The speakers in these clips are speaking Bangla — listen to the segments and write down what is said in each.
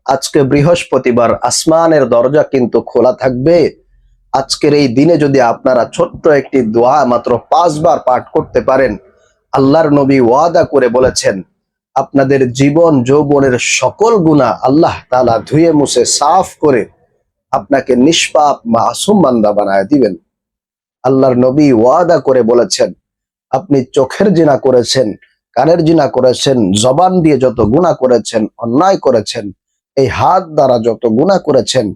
আজকে বৃহস্পতিবার, আসমানের দরজা কিন্তু খোলা থাকবে। আজকের এই দিনে যদি আপনারা ছোট্ট একটি দোয়া মাত্র 5 বার পাঠ করতে পারেন, আল্লাহর নবী ওয়াদা করে বলেছেন আপনাদের জীবন যৌবনের সকল গুনাহ আল্লাহ তাআলা ধুয়ে মুছে সাফ করে আপনাকে নিষ্পাপ মাসুম বান্দা বানায় দিবেন। আল্লাহর নবী ওয়াদা করে বলেছেন আপনি চোখের জিনা করেছেন, কানের জিনা করেছেন, জবান দিয়ে যত গুনাহ করেছেন, অন্যায় করেছেন, এই হাত দ্বারা যত গুনাহ করেছেন,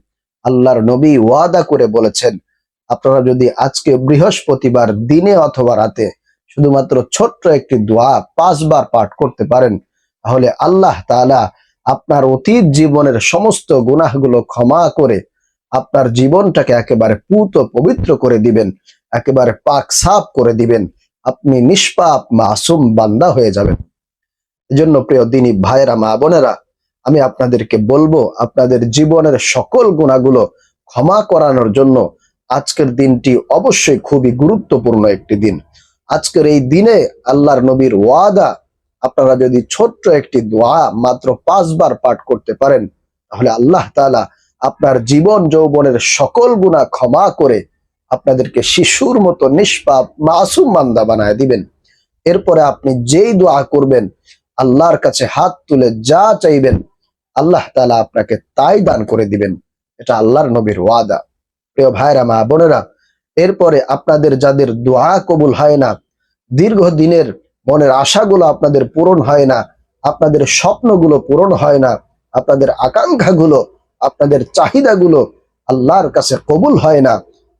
আল্লাহর নবী ওয়াদা করে বলেছেন আপনারা যদি আজকে বৃহস্পতিবার দিনে অথবা রাতে শুধুমাত্র ছোট্ট একটি দোয়া 5 বার পাঠ করতে পারেন, তাহলে আল্লাহ তাআলা আপনার অতীত জীবনের সমস্ত গুনাহগুলো ক্ষমা করে আপনার জীবনটাকে একেবারে পূত পবিত্র করে দিবেন, একেবারে পাক সাফ করে দিবেন। আপনি নিষ্পাপ মাসুম বান্দা হয়ে যাবেন। এজন্য প্রিয় দিনী ভাইয়েরা, মা বোনেরা, আমি আপনাদেরকে বলবো আপনাদের জীবনের সকল গুনাহগুলো ক্ষমা করানোর জন্য আজকের দিনটি অবশ্যই খুবই গুরুত্বপূর্ণ একটি দিন। আজকের এই দিনে আল্লাহর নবীর ওয়াদা আপনারা যদি ছোট্ট একটি দোয়া মাত্র 5 বার পাঠ করতে পারেন, তাহলে আল্লাহ তাআলা আপনার জীবন যৌবনের সকল গুনাহ ক্ষমা করে আপনাদেরকে শিশুর মতো নিষ্পাপ মাসুম বান্দা বানায় দিবেন। এরপরে আপনি যেই দোয়া করবেন, আল্লাহর কাছে হাত তুলে যা চাইবেন, আল্লাহ তাআলা আপনাকে তাই দান করে দিবেন। এটা আল্লাহর নবীর ওয়াদা। প্রিয় ভাইরা, মা বোনেরা, এরপরে আপনাদের যাদের দোয়া কবুল হয় না, দীর্ঘদিনের মনের আশাগুলো আপনাদের পূরণ হয় না, আপনাদের স্বপ্নগুলো পূরণ হয় না, আপনাদের আকাঙ্ক্ষাগুলো, আপনাদের চাহিদাগুলো আল্লাহর কাছে কবুল হয় না,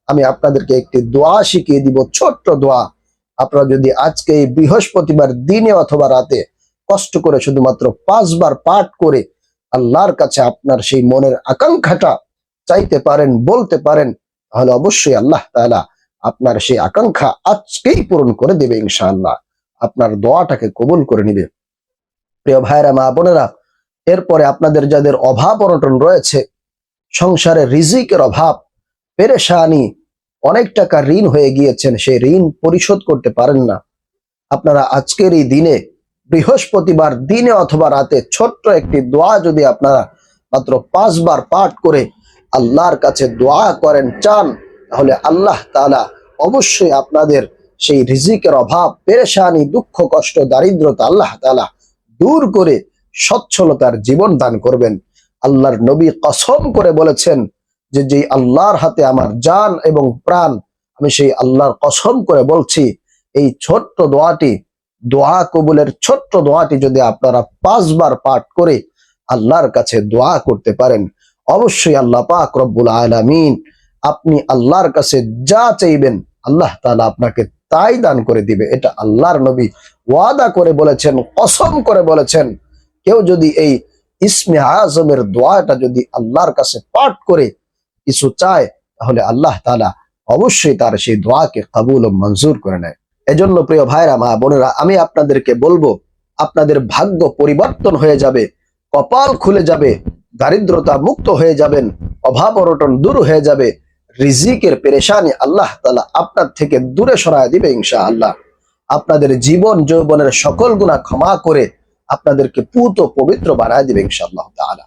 আমি আপনাদেরকে একটি দোয়া শিখিয়ে দিব, ছোট্ট দোয়া। আপনারা যদি আজকে এই বৃহস্পতিবার দিনে অথবা রাতে কষ্ট করে শুধুমাত্র 5 বার পাঠ করে আল্লাহর কাছে আপনার সেই মনের আকাঙ্ক্ষাটা চাইতে পারেন, বলতে পারেন, তাহলে অবশ্যই আল্লাহ তাআলা আপনার সেই আকাঙ্ক্ষা আজকেই পূরণ করে দেবে ইনশাআল্লাহ। আপনার দোয়াটাকে কবুল করে নিবে। প্রিয় ভাইরা, মা বোনেরা, এরপরে আপনাদের যাদের অভাব অনটন রয়েছে, সংসারে রিজিকের অভাব, পেরেশানি, অনেক টাকা ঋণ হয়ে গিয়েছেন, সেই ঋণ পরিশোধ করতে পারেন না, আপনারা আজকের এই দিনে বৃহস্পতিবার দিনে অথবা রাতে ছোট্ট একটি দোয়া যদি আপনারা মাত্র 5 বার পাঠ করে আল্লাহর কাছে দোয়া করেন চান, তাহলে আল্লাহ তাআলা অবশ্যই আপনাদের সেই রিজিকের অভাব, পেরেশানি, দুঃখ কষ্ট, দারিদ্রতা আল্লাহ তাআলা দূর করে সচ্ছলতার জীবন দান করবেন। আল্লাহর নবী কসম করে বলেছেন যে যেই আল্লাহর হাতে আমার জান এবং প্রাণ, আমি সেই আল্লাহর কসম করে বলছি, এই ছোট্ট দোয়াটি, দোয়া কবুলের ছোট্ট দোয়াটি যদি আপনারা 5 বার পাঠ করে আল্লাহর কাছে দোয়া করতে পারেন, অবশ্যই আল্লাহ পাক রব্বুল আলামিন আপনি আল্লাহর কাছে যা চাইবেন আল্লাহ তাআলা আপনাকে তাই দান করে দিবে। এটা আল্লাহর নবী ওয়াদা করে বলেছেন, কসম করে বলেছেন। কেউ যদি এই ইসমে আজমের দোয়াটা যদি আল্লাহর কাছে পাঠ করে কিছু চায়, তাহলে আল্লাহ তাআলা অবশ্যই তার সেই দোয়াকে কবুল ও মঞ্জুর করে নেয়। এজন্য প্রিয় ভাইরা, মা বোনেরা, আমি আপনাদেরকে বলবো আপনাদের ভাগ্য পরিবর্তন হয়ে যাবে, কপাল খুলে যাবে, দারিদ্রতা মুক্ত হয়ে যাবেন, অভাব অনটন দূর হয়ে যাবে, রিজিকের পেরেশানি আল্লাহ তাআলা আপনার থেকে দূরে সরায় দিবে ইনশাআল্লাহ। আপনাদের জীবন যৌবনের সকল গুনাহ ক্ষমা করে আপনাদেরকে পূত পবিত্র বানায় দিবে ইনশাআল্লাহ তাআলা।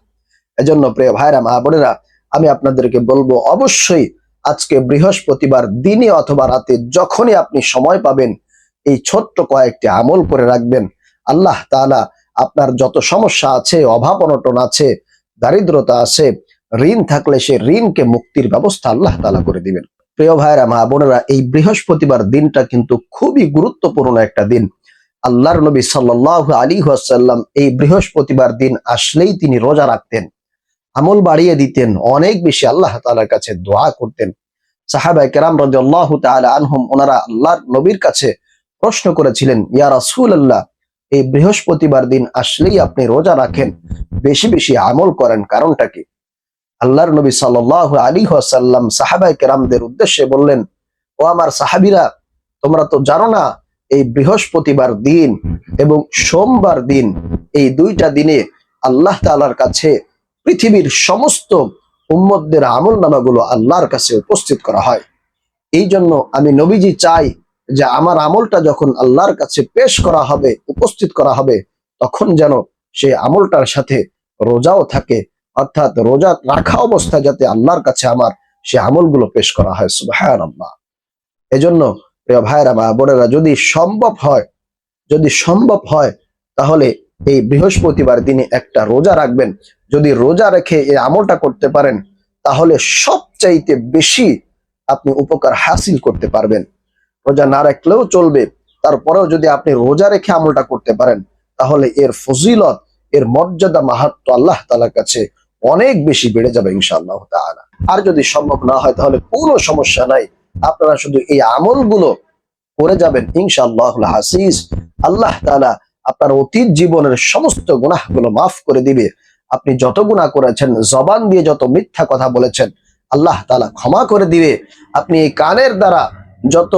এজন্য প্রিয় ভাইরা, মা বোনেরা, আমি আপনাদেরকে বলবো অবশ্যই আজকে বৃহস্পতিবার দিনে অথবা রাতে যখনই আপনি সময় পাবেন এই ছোট্ট কয়েকটি আমল করে রাখবেন। আল্লাহ তাআলা আপনার যত সমস্যা আছে, অভাব অনটন আছে, দারিদ্রতা আছে, ঋণ থাকলে সে ঋণকে মুক্তির ব্যবস্থা আল্লাহ তাআলা করে দিবেন। প্রিয় ভাইরা, মা বোনেরা, এই বৃহস্পতিবার দিনটা কিন্তু খুবই গুরুত্বপূর্ণ একটা দিন। আল্লাহর নবী সাল্লাল্লাহু আলাইহি ওয়াসাল্লাম এই বৃহস্পতিবার দিন আসলেই তিনি রোজা রাখতেন, আমল বাড়িয়ে দিতেন, অনেক বেশি আল্লাহ তাআলার কাছে দোয়া করতেন। সাহাবায়ে কেরাম রাদিয়াল্লাহু তাআলা আনহুম ওনারা আল্লাহর নবীর কাছে প্রশ্ন করেছিলেন, ইয়া রাসূলুল্লাহ, এই বৃহস্পতিবার দিন আসলেই আপনি রোজা রাখেন, বেশি বেশি আমল করেন, কারণটা কি? আল্লাহর নবী সাল্লাল্লাহু আলাইহি ওয়াসাল্লাম সাহাবায়ে কেরামদের উদ্দেশ্যে বললেন, ও আমার সাহাবীরা, তোমরা তো জানো না এই বৃহস্পতিবার দিন এবং সোমবার দিন, এই দুইটা দিনে আল্লাহ তাআলার কাছে পৃথিবীর সমস্ত উম্মতদের আমল নামাগুলো আল্লাহর কাছে উপস্থিত করা হয়। এই জন্য আমি নবীজি চাই যে আমার আমলটা যখন আল্লাহর কাছে পেশ করা হবে, উপস্থিত করা হবে, তখন যেন সেই আমলটার সাথে রোজাও থাকে, অর্থাৎ রোজা রাখা অবস্থায় যাতে আল্লাহর কাছে আমার সে আমলগুলো পেশ করা হয়। সুবহানাল্লাহ। এজন্য প্রিয় ভাইরা মা বোনেরা, যদি সম্ভব হয় তাহলে এই বৃহস্পতিবার দিনে একটা রোজা রাখবেন। যদি রোজা রেখে এই আমলটা করতে পারেন তাহলে সবচাইতে বেশি আপনি উপকার হাসিল করতে পারবেন। রোজা না রাখলেও চলবে, তারপরেও যদি আপনি রোজা রেখে আমলটা করতে পারেন তাহলে এর ফজিলত, এর মর্যাদা, মাহাত্ম্য আল্লাহ তাআলার কাছে অনেক বেশি বেড়ে যাবে ইনশাআল্লাহ তাআলা। আর যদি সম্ভব না হয় তাহলে কোনো সমস্যা নাই, আপনারা শুধু এই আমলগুলো করে যাবেন ইনশাআল্লাহুল হাসিস। আল্লাহ তাআলা আপনার অতীত জীবনের সমস্ত গুনাহগুলো মাফ করে দিবে। আপনি যত গুনাহ করেছেন, জবান দিয়ে যত মিথ্যা কথা বলেছেন, আল্লাহ তাআলা ক্ষমা করে দিবে। আপনি এই কানের দ্বারা যত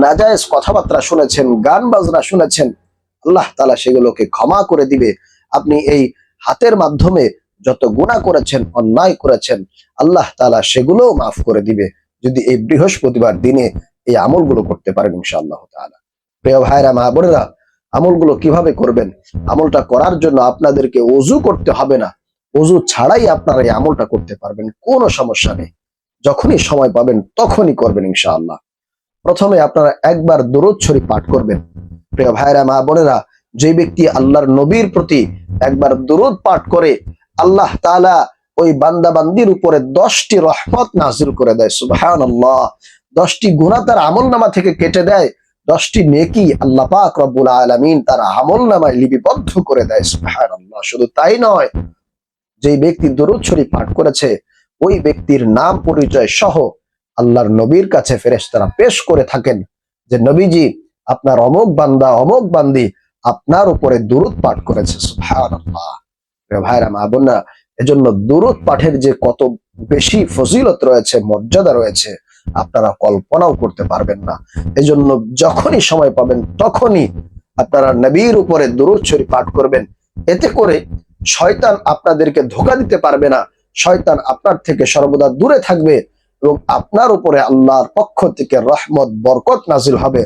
নাজায়েজ কথাবার্তা শুনেছেন, গান বাজনা শুনেছেন, আল্লাহ তাআলা সেগুলোকে ক্ষমা করে দিবে। আপনি এই হাতের মাধ্যমে যত গুনাহ করেছেন, অন্যায় করেছেন, আল্লাহ তাআলা সেগুলোও মাফ করে দিবে যদি এই বৃহস্পতিবার দিনে এই আমলগুলো করতে পারেন ইনশাআল্লাহ তাআলা। প্রিয় ভাইরা মা বোনেরা, আমলগুলো কিভাবে করবেন? আমলটা করার জন্য আপনাদেরকে ওযু করতে হবে না। ওযু ছাড়াই আপনারা এই আমলটা করতে পারবেন, কোনো সমস্যা নেই। যখনই সময় পাবেন তখনই করবেন ইনশাআল্লাহ। প্রথমে আপনারা একবার দরুদ শরীফ পাঠ করবেন। প্রিয় ভাইরা মা বোনেরা, যে ব্যক্তি আল্লাহর নবীর প্রতি একবার দরুদ পাঠ করে, আল্লাহ তাআলা ওই বান্দা বান্দির উপরে 10টি রহমত নাযিল করে দেয়। সুবহানাল্লাহ। 10টি গুনাহ তার আমলনামা থেকে কেটে দেয়, 10টি নেকি আল্লাহ পাক রব্বুল আলামিন তার আমলনামায় লিপিবদ্ধ করে দেয়। সুবহানাল্লাহ। শুধু তাই নয়, যে ব্যক্তি দরুদ শরীফ পাঠ করেছে ওই ব্যক্তির নাম পরিচয় সহ আল্লাহর নবীর কাছে ফেরেশতারা পেশ করে থাকেন যে নবীজি আপনার অমুক বান্দা অমুক বান্দি আপনার উপরে দরুদ পাঠ করেছে। সুবহানাল্লাহ। ভাইরা মা বোনরা, এজন্য দরুদ পাঠের যে কত বেশি ফজিলত রয়েছে, মর্যাদা রয়েছে, আপনারা কল্পনাও করতে পারবেন না। এজন্য যখনই সময় পাবেন তখনই আপনারা নবীর উপরে দরুদ শরীফ পাঠ করবেন। এতে করে শয়তান আপনাদেরকে ধোঁকা দিতে পারবে না, শয়তান আপনার থেকে সর্বদা দূরে থাকবে এবং আপনার উপরে আল্লাহর পক্ষ থেকে রহমত বরকত নাজিল হবে,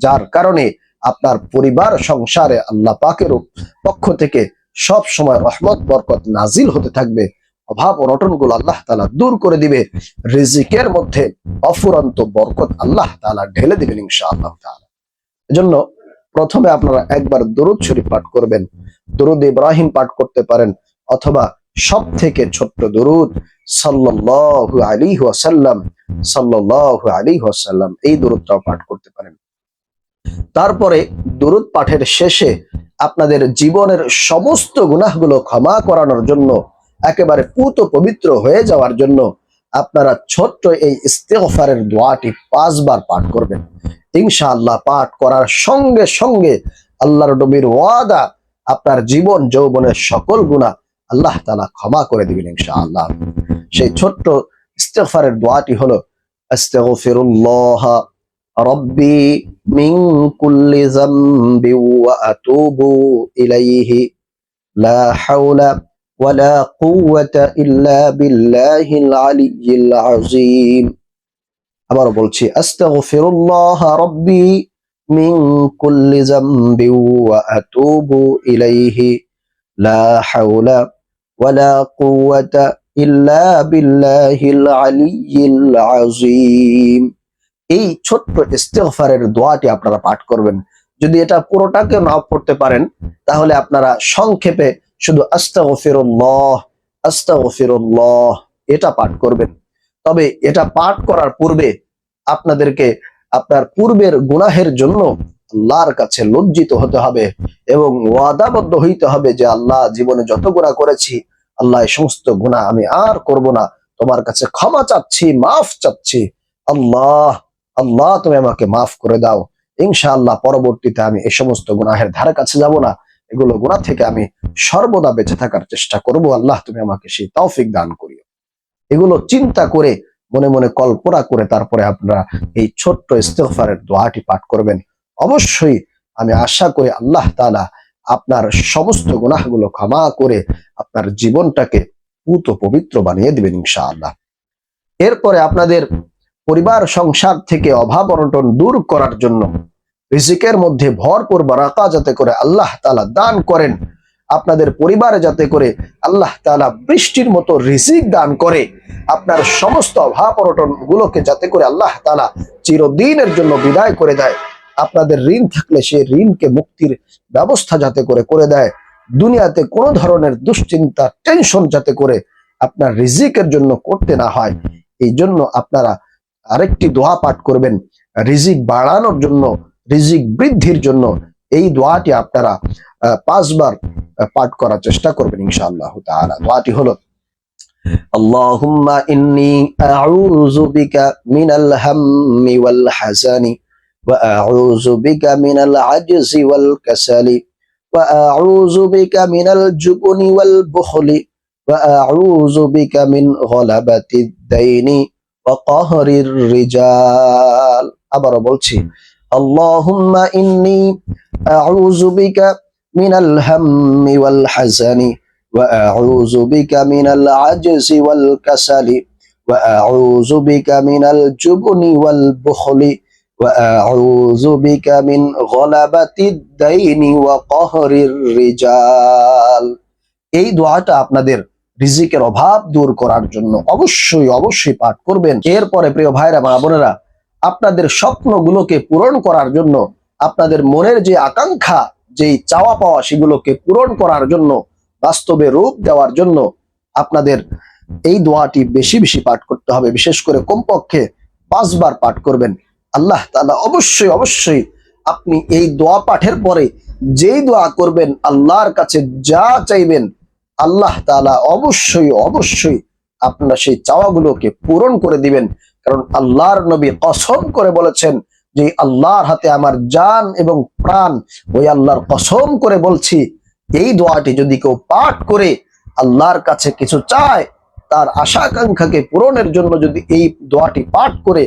যার কারণে আপনার পরিবার সংসারে আল্লাহ পাকের পক্ষ থেকে সব সময় রহমত বরকত নাজিল হতে থাকবে। অভাব অনটন গুলো আল্লাহ তাআলা দূর করে দিবে। রিজিকের মধ্যে অফুরন্ত বরকত আল্লাহ তাআলা ঢেলে দিবেন ইনশাআল্লাহ তাআলা। এজন্য প্রথমে আপনারা একবার দরুদ শরীফ পাঠ করবেন। দরুদ ইব্রাহিম পাঠ করতে পারেন, অথবা সব থেকে ছোট্ট দরুদ সাল্লাল্লাহু আলাইহি ওয়াসাল্লাম, সাল্লাল্লাহু আলাইহি ওয়াসাল্লাম, এই দরুদটাও পাঠ করতে পারেন। তারপরে দরুদ পাঠের শেষে আপনাদের জীবনের সমস্ত গুনাহগুলো ক্ষমা করানোর জন্য, একেবারে পুত পবিত্র হয়ে যাওয়ার জন্য আপনারা ছোট্ট এই ইস্তেগফারের দোয়াটি 5 বার পাঠ করবেন ইনশাআল্লাহ। পাঠ করার সঙ্গে সঙ্গে আল্লাহর নবীর ওয়াদা, আপনার জীবন যৌবনের সকল গুনাহ আল্লাহ তাআলা ক্ষমা করে দিবেন ইনশাআল্লাহ। সেই ছোট্ট ইস্তেগফারের দোয়াটি হলো আস্তাগফিরুল্লাহ রব্বি মিন কুল্লি যামবি ওয়া আতুবু ইলাইহি লা হাওলা ওয়ালা কুওয়াতা ইল্লা বিল্লাহিল আলিয়্যিল আযীম। আবার বলছি, আস্তাগফিরুল্লাহ রব্বি মিন কুল্লি যামবি ওয়া আতুবু ইলাইহি লা হাওলা ওয়ালা কুওয়াতা ইল্লা বিল্লাহিল আলিয়্যিল আযীম। এই ছোট্ট ইস্তেগফারের দোয়াটি আপনারা পাঠ করবেন। যদি এটা পুরোটাকে না পড়তে পারেন তাহলে আপনারা সংক্ষেপে শুধু আস্তাগফিরুল্লাহ আস্তাগফিরুল্লাহ এটা পাঠ করবেন। তবে এটা পাঠ করার পূর্বে আপনাদেরকে আপনার পূর্বের গুনাহের জন্য আল্লাহর কাছে লজ্জিত হতে হবে এবং ওয়াদাবদ্ধ হইতে হবে যে আল্লাহ, জীবনে যত গুনাহ করেছি আল্লাহ এই সমস্ত গুনাহ আমি আর করব না, তোমার কাছে ক্ষমা চাচ্ছি, মাফ চাচ্ছি। আল্লাহ আল্লাহ তুমি আমাকে মাফ করে দাও। ইনশাআল্লাহ পরবর্তীতে আমি এই সমস্ত গুনাহের ধারে কাছে যাব না, এগুলো গুনাহ থেকে আমি সর্বদা বেঁচে থাকার চেষ্টা করব। আল্লাহ তুমি আমাকে সেই তৌফিক দান করিও। এগুলো চিন্তা করে, মনে মনে কল্পনা করে তারপরে আপনারা এই ছোট্ট ইস্তেগফারের দোয়াটি পাঠ করবেন। অবশ্যই আমি আশা করি আল্লাহ তাআলা আপনার সমস্ত গুনাহগুলো ক্ষমা করে আপনার জীবনটাকে পুত পবিত্র বানিয়ে দিবেন ইনশাআল্লাহ। এরপরে আপনাদের পরিবার সংসার থেকে অভাব অনটন দূর করার জন্য, রিজিকের মধ্যে ভরপুর বারাকা যাতে করে আল্লাহ তাআলা দান করেন, আপনাদের পরিবারে যাতে করে আল্লাহ তাআলা বৃষ্টির মতো রিজিক দান করে, আপনার সমস্ত অভাব অনটন গুলোকে যাতে করে আল্লাহ তাআলা চিরদিনের জন্য বিদায় করে দেয়, আপনাদের ঋণ থাকলে সেই ঋণকে মুক্তির ব্যবস্থা যাতে করে করে দেয়, দুনিয়াতে কোনো ধরনের দুশ্চিন্তা টেনশন যাতে করে আপনার রিজিকের জন্য করতে না হয়, এই জন্য আপনারা আরেকটি দোয়া পাঠ করবেন রিজিক বাড়ানোর জন্য, রিজিক বৃদ্ধির জন্য। এই দোয়াটি আপনারা 5 বার পাঠ করার চেষ্টা করবেন ইনশাআল্লাহ তাআলা। দোয়াটি হলো আল্লাহুম্মা ইন্নী আউযু বিকা মিনাল হাম্মি ওয়াল হাযানি ওয়া আউযু বিকা মিনাল আজজি ওয়াল কাসালি ওয়া আউযু বিকা মিনাল জুবনি ওয়াল বুখলি ওয়া আউযু বিকা মিন গলাবাতিদ দাইনি ওয়া কাহরির রিজাল। আবারো বলছি, আল্লাহুম্মা ইন্নী আউযু বিকা মিনাল হাম্মি ওয়াল হাযানি ওয়া আউযু বিকা মিনাল আজজি ওয়াল কাসালি ওয়া আউযু বিকা মিনাল জুবনি ওয়াল বুখলি ওয়া আউযু বিকা মিন গলাবাতিদ দাইনি ওয়া কাহরির রিজাল। এই দোয়াটা আপনাদের রিজিকের অভাব দূর করার জন্য অবশ্যই অবশ্যই পাঠ করবেন। এরপরে প্রিয় ভাইরা মা বোনেরা, আপনাদের স্বপ্নগুলোকে পূরণ করার জন্য, আপনাদের মনের যে আকাঙ্ক্ষা, যেই চাওয়া পাওয়া, সেগুলোকে পূরণ করার জন্য, বাস্তবে রূপ দেওয়ার জন্য আপনাদের এই দোয়াটি বেশি বেশি পাঠ করতে হবে। বিশেষ করে কমপক্ষে 5 বার পাঠ করবেন। আল্লাহ তাআলা অবশ্যই অবশ্যই আপনি এই দোয়া পাঠের পরে যেই দোয়া করবেন, আল্লাহর কাছে যা চাইবেন, আল্লাহ তাআলা অবশ্যই অবশ্যই আপনারা সেই চাওয়াগুলোকে পূরণ করে দিবেন। কারণ আল্লাহর নবী কসম করে বলেছেন যে আল্লাহর হাতে আমার জান এবং প্রাণ, ওই আল্লাহর কসম করে বলছি, এই দোয়াটি যদি কেউ পাঠ করে আল্লাহর কাছে কিছু চায়, তার আশা আকাঙ্ক্ষাকে পূরণের জন্য যদি এই দোয়াটি পাঠ করে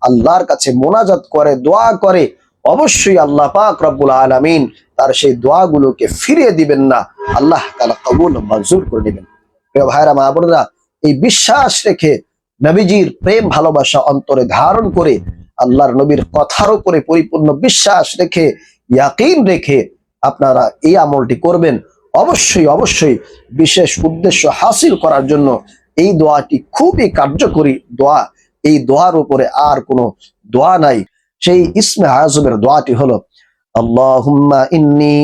আল্লাহর কাছে মোনাজাত করে, দোয়া করে, অবশ্যই আল্লাহ পাক রব্বুল আলামিন তার সেই দোয়াগুলোকে ফিরিয়ে দিবেন না, আল্লাহ তাআলা কবুল ও মঞ্জুর করে নেবেন। প্রিয় ভাইরা মা বোনেরা, এই বিশ্বাস রেখে, নবীজির প্রেম ভালোবাসা অন্তরে ধারণ করে, আল্লাহর নবীর কথার উপরে পরিপূর্ণ বিশ্বাস রেখে, ইয়াকিন রেখে আপনারা এই আমলটি করবেন। অবশ্যই অবশ্যই বিশেষ উদ্দেশ্য হাসিল করার জন্য এই দোয়াটি খুবই কার্যকরী দোয়া। এই দোয়ার উপরে আর কোনো দোয়া নাই। সেই ইসমে আযমের দোয়াটি হলো আল্লাহুম্মা ইন্নী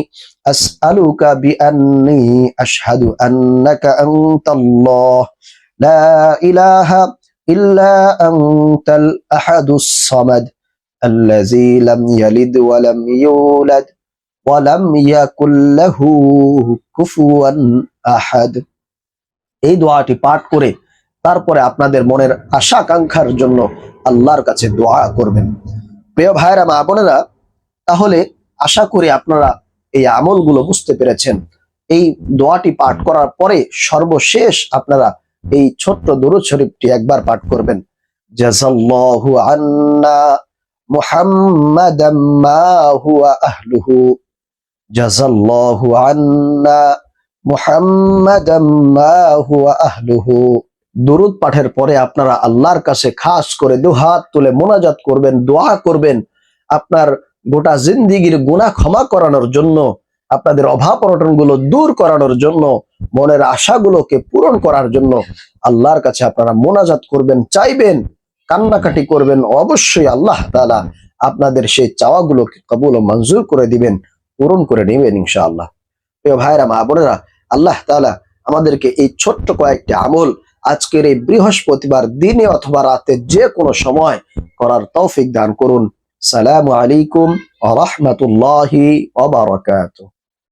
আসআলুকা বিআন্নী আশহাদু আন্নাকা আনতাল্লাহ লা ইলাহা ইল্লা আনতাল আহাদুস সামাদ আল্লাযী লাম ইয়ালিদ ওয়া লাম ইউলাদ ওয়া লাম ইয়াকুল লাহু কুফুয়ান আহাদ। এই দোয়াটি পাঠ করে তারপরে আপনাদের মনের আশা আকাঙ্ক্ষার জন্য আল্লাহর কাছে দোয়া করবেন। প্রিয় ভাইরা মা বোনেরা, তাহলে আশা করি আপনারা এই আমলগুলো বুঝতে পেরেছেন। এই দোয়াটি পাঠ করার পরে সর্বশেষ আপনারা এই ছোট্ট দুরূদ শরীফটি একবার পাঠ করবেন। জাযাল্লাহু আন্না মুহাম্মাদাম মা হুয়া আহলুহু, জাযাল্লাহু আন্না মুহাম্মাদাম মা হুয়া আহলুহু। দুরূদ পাঠের পরে আপনারা আল্লাহর কাছে খাস করে দুহাত তুলে মোনাজাত করবেন, দোয়া করবেন আপনার গোটা জিন্দেগীর গুনাহ ক্ষমা করানোর জন্য, আপনাদের অভাব অনটন গুলো দূর করানোর জন্য, মনের আশাগুলোকে পূরণ করার জন্য আল্লাহর কাছে আপনারা মোনাজাত করবেন, চাইবেন, কান্নাকাটি করবেন। অবশ্যই আল্লাহ তাআলা আপনাদের সেই চাওয়াগুলোকে কবুল ও মঞ্জুর করে দিবেন, পূরণ করে নেবেন ইনশাআল্লাহ। প্রিয় ভাইরা মা বোনেরা, আল্লাহ তাআলা আমাদেরকে এই ছোট্ট কয়েকটি আমল আজকের এই বৃহস্পতিবার দিনে অথবা রাতে যে কোনো সময় করার তৌফিক দান করুন। সালামু আলাইকুম ওয়া রাহমাতুল্লাহি ওয়া বারাকাতুহু।